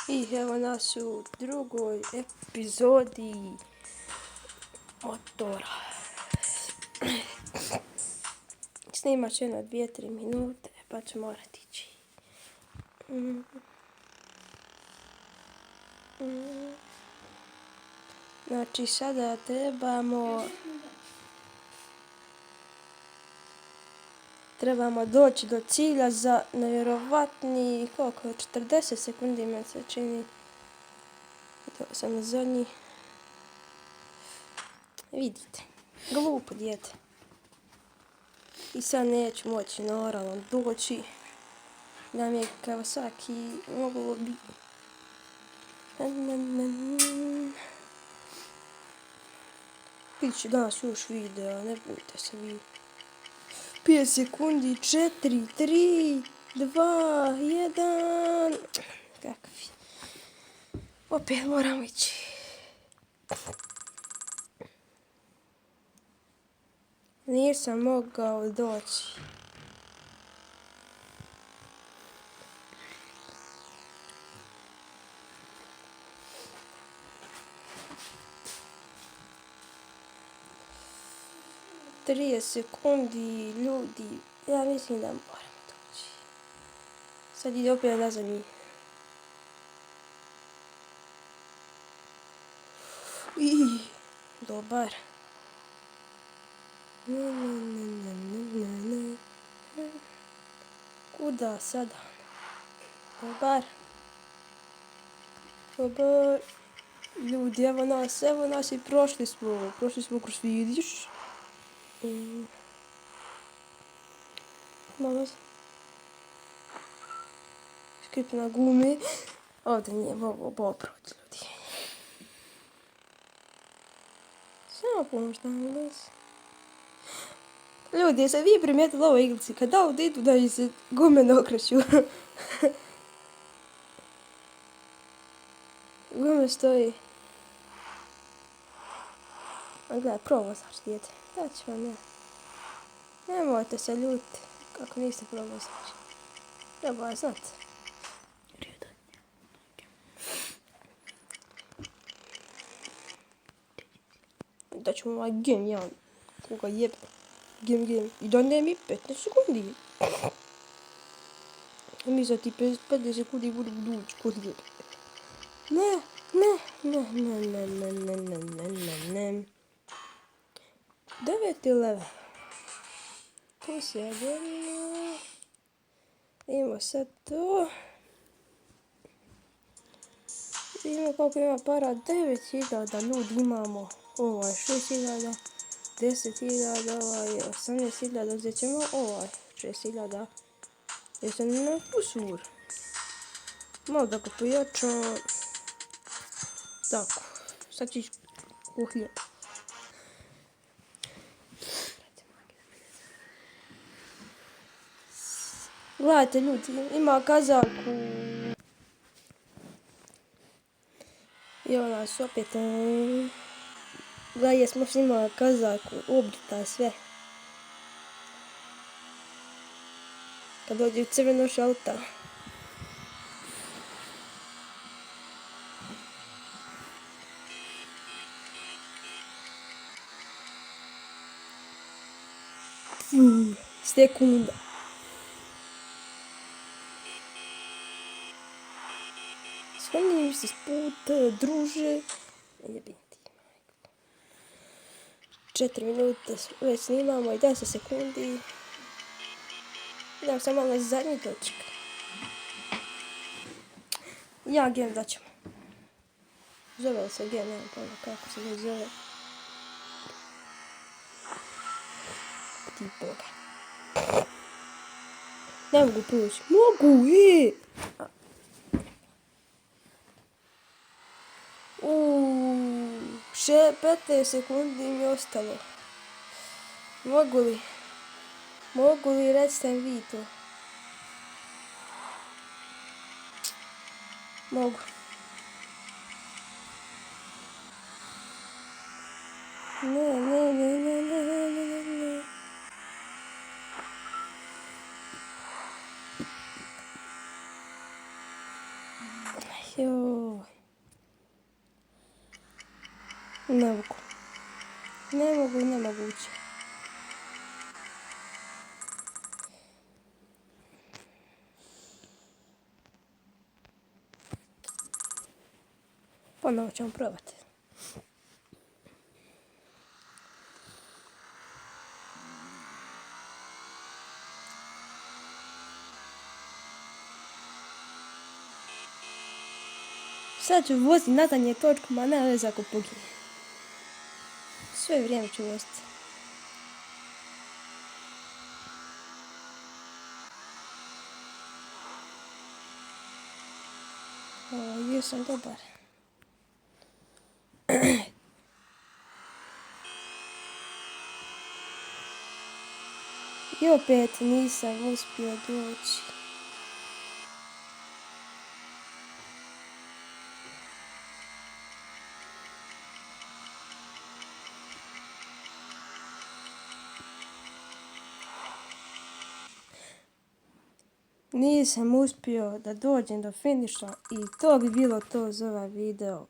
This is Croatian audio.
I evo nas u drugoj epizodi motora. Snimat će na 2-3 minute, pa će morati ići. Znači sada trebamo doći do cilja za nevjerovatni, koliko je, 40 sekundi me se čini. To sam na zadnji. Vidite, glupo dijete. I sad neću moći naravno doći. Da mi je Kawasaki moglo bi... Vidit ću danas još video, ne bojte se vi. 5 sekundi, 4, 3, 2, 1. Kakvi. Opet moramo ići. Nisam mogao doći. Tri sekundi, ljudi. Ja mislim da moram doći. Sad ide opet nazad njih. Dobar. Kuda sada? Dobar. Ljudi, evo nas i prošli smo kroz, vidiš. Malo skrip na gumi. Ovdje nije mogao poproći, ljudi. Samo pomoć nam glas. Ljudi, jeste vi primijetili ovo iglici? Kad ovdje idu da se gume ne okreću. Gume stoji. A gledaj, provozač, dijete. Da ću vam ja. Nemojte se ljutiti kako niste provozač. Treba znati. Da ću ovaj game, ja koga jebe. Game. I da ne mi 15 sekundi. Mi za ti 15 sekundi budu budući kod jebe. Ne. 9 level. To se jedino. Imamo sad to. Vidimo koliko ima para. 9.000 ljudi imamo. Ovaj 6.000. 10.000. Ovaj 18.000. Uzet ćemo ovaj 6.000. Jer sam na pusur. Malo da ga pojačam. Tako. Sad ću ići kuhljati. Gledajte ljudi, ima kazaku. I ona su opet... Gledaj, smo snimali kazaku, obrita sve. Kad dođe u crveno šalta. Sekunda. Smanjim se s puta, druže. Jebim ti, majko. 4 minute već snimamo i 10 sekundi. Idem samo na zadnji točak. Ja game da ćemo. Zove li se game, nemam pojma kako se ne zove. Ti boga. Ne mogu proći. Mogu, 15 sekundi mi je ostalo. Mogu li, recite vi to? Mogu. Ne. Joj. Ne mogu. Ne mogu, nemoguće. Ponovo ćemo probati. Sad ću voziti na zadnje točku, ma ne veze ako pogine. Sve vrijeme ću voziti. Jesam dobar. I opet nisam uspio doći. Nisam uspio da dođem do finiša i to bi bilo to za ovaj video.